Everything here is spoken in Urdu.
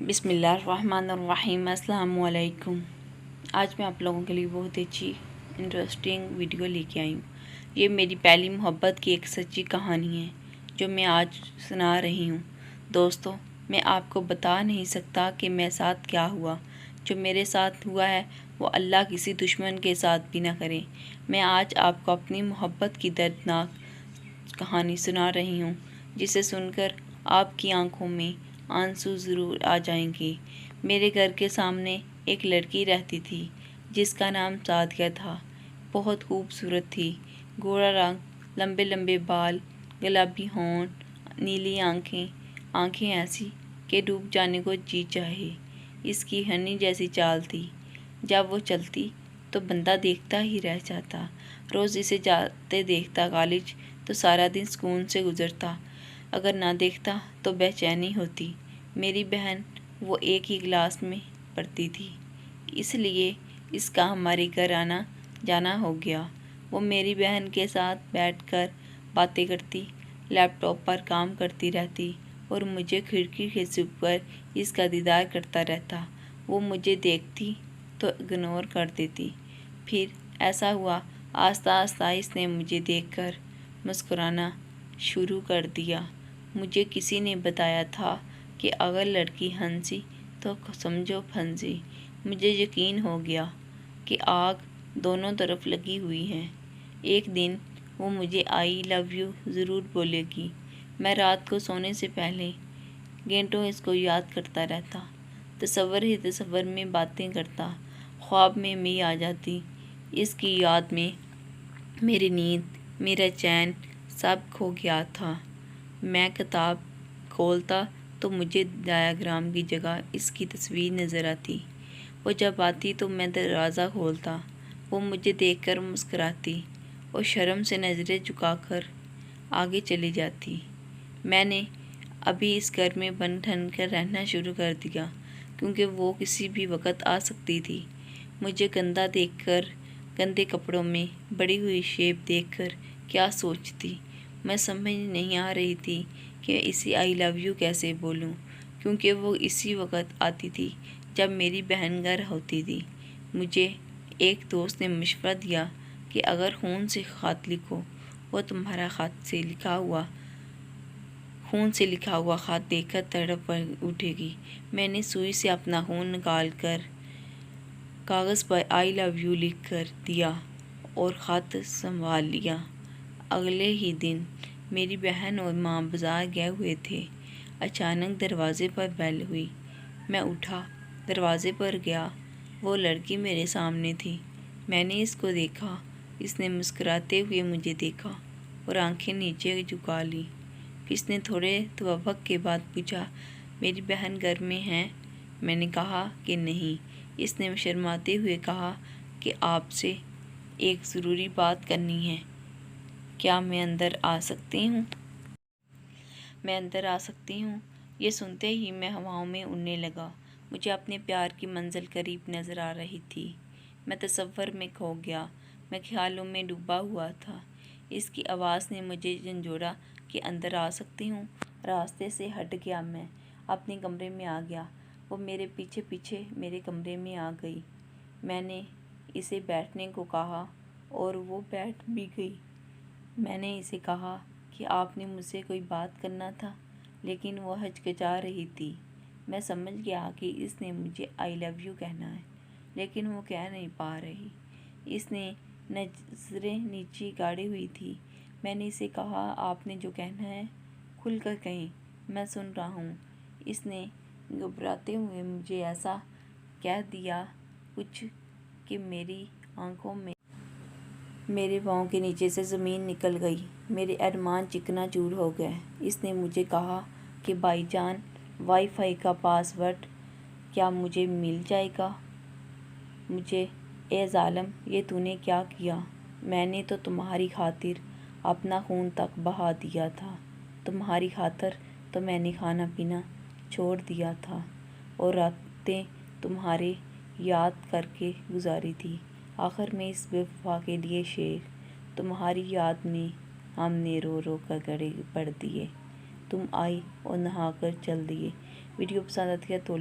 بسم اللہ الرحمن الرحیم۔ السلام علیکم۔ آج میں آپ لوگوں کے لیے بہت اچھی انٹرسٹنگ ویڈیو لے کے آئی ہوں۔ یہ میری پہلی محبت کی ایک سچی کہانی ہے جو میں آج سنا رہی ہوں۔ دوستو، میں آپ کو بتا نہیں سکتا کہ میرے ساتھ کیا ہوا۔ جو میرے ساتھ ہوا ہے وہ اللہ کسی دشمن کے ساتھ بھی نہ کرے۔ میں آج آپ کو اپنی محبت کی دردناک کہانی سنا رہی ہوں، جسے سن کر آپ کی آنکھوں میں آنسو ضرور آ جائیں گے۔ میرے گھر کے سامنے ایک لڑکی رہتی تھی جس کا نام سعدیہ تھا۔ بہت خوبصورت تھی، گورا رنگ، لمبے لمبے بال، گلابی ہونٹ، نیلی آنکھیں ایسی کہ ڈوب جانے کو جی چاہے۔ اس کی ہرنی جیسی چال تھی، جب وہ چلتی تو بندہ دیکھتا ہی رہ جاتا۔ روز اسے جاتے دیکھتا کالج تو سارا دن سکون سے گزرتا، اگر نہ دیکھتا تو بے چینی ہوتی۔ میری بہن وہ ایک ہی کلاس میں پڑھتی تھی، اس لیے اس کا ہمارے گھر آنا جانا ہو گیا۔ وہ میری بہن کے ساتھ بیٹھ کر باتیں کرتی، لیپ ٹاپ پر کام کرتی رہتی اور مجھے کھڑکی سے چھپ کر اس کا دیدار کرتا رہتا۔ وہ مجھے دیکھتی تو اگنور کر دیتی۔ پھر ایسا ہوا، آہستہ آہستہ اس نے مجھے دیکھ کر مسکرانا شروع کر دیا۔ مجھے کسی نے بتایا تھا کہ اگر لڑکی ہنسی تو سمجھو پھنسی۔ مجھے یقین ہو گیا کہ آگ دونوں طرف لگی ہوئی ہے۔ ایک دن وہ مجھے آئی لو یو ضرور بولے گی۔ میں رات کو سونے سے پہلے گھنٹوں اس کو یاد کرتا رہتا، تصور ہی تصور میں باتیں کرتا، خواب میں آ جاتی۔ اس کی یاد میں میری نیند، میرا چین سب کھو گیا تھا۔ میں کتاب کھولتا تو مجھے ڈایاگرام کی جگہ اس کی تصویر نظر آتی۔ وہ جب آتی تو میں دروازہ کھولتا، وہ مجھے دیکھ کر مسکراتی اور شرم سے نظریں جھکا کر آگے چلی جاتی۔ میں نے ابھی اس گھر میں بن ٹھن کر رہنا شروع کر دیا، کیونکہ وہ کسی بھی وقت آ سکتی تھی۔ مجھے گندا دیکھ کر، گندے کپڑوں میں بڑی ہوئی شیپ دیکھ کر کیا سوچتی، میں سمجھ نہیں آ رہی تھی کہ اسے آئی لو یو کیسے بولوں، کیونکہ وہ اسی وقت آتی تھی جب میری بہن گھر ہوتی تھی۔ مجھے ایک دوست نے مشورہ دیا کہ اگر خون سے خط لکھو، وہ تمہارا خون سے لکھا ہوا خط دیکھ کر تڑپ اٹھے گی۔ میں نے سوئی سے اپنا خون نکال کر کاغذ پر آئی لو یو لکھ کر دیا اور خط سنبھال لیا۔ اگلے ہی دن میری بہن اور ماں بازار گئے ہوئے تھے۔ اچانک دروازے پر بیل ہوئی۔ میں اٹھا، دروازے پر گیا، وہ لڑکی میرے سامنے تھی۔ میں نے اس کو دیکھا، اس نے مسکراتے ہوئے مجھے دیکھا اور آنکھیں نیچے جھکا لی۔ اس نے تھوڑے توقع کے بعد پوچھا، میری بہن گھر میں ہے؟ میں نے کہا کہ نہیں۔ اس نے شرماتے ہوئے کہا کہ آپ سے ایک ضروری بات کرنی ہے، کیا میں اندر آ سکتی ہوں؟ میں اندر آ سکتی ہوں؟ یہ سنتے ہی میں ہواؤں میں اڑنے لگا۔ مجھے اپنے پیار کی منزل قریب نظر آ رہی تھی۔ میں تصور میں کھو گیا، میں خیالوں میں ڈوبا ہوا تھا۔ اس کی آواز نے مجھے جھنجھوڑا کہ اندر آ سکتی ہوں۔ راستے سے ہٹ گیا، میں اپنے کمرے میں آ گیا۔ وہ میرے پیچھے پیچھے میرے کمرے میں آ گئی۔ میں نے اسے بیٹھنے کو کہا اور وہ بیٹھ بھی گئی۔ میں نے اسے کہا کہ آپ نے مجھ سے کوئی بات کرنا تھا، لیکن وہ ہچکچا رہی تھی۔ میں سمجھ گیا کہ اس نے مجھے آئی لو یو کہنا ہے، لیکن وہ کہہ نہیں پا رہی۔ اس نے نظریں نیچے گاڑی ہوئی تھی۔ میں نے اسے کہا، آپ نے جو کہنا ہے کھل کر کہیں، میں سن رہا ہوں۔ اس نے گھبراتے ہوئے مجھے ایسا کہہ دیا کچھ کہ میری آنکھوں میں میرے پاؤں کے نیچے سے زمین نکل گئی، میرے ارمان چکنا چور ہو گئے۔ اس نے مجھے کہا کہ بھائی جان، وائی فائی کا پاس ورڈ کیا مجھے مل جائے گا؟ مجھے، اے ظالم، یہ تو نے کیا کیا؟ میں نے تو تمہاری خاطر اپنا خون تک بہا دیا تھا، تمہاری خاطر تو میں نے کھانا پینا چھوڑ دیا تھا اور راتیں تمہارے یاد کر کے گزاری تھی۔ آخر میں اس بے وفا کے لیے شعر، تمہاری یاد میں ہم نے رو رو کر گڑے پڑھ دیے، تم آئی اور نہا کر چل دیے۔ ویڈیو پسند آتی ہے تو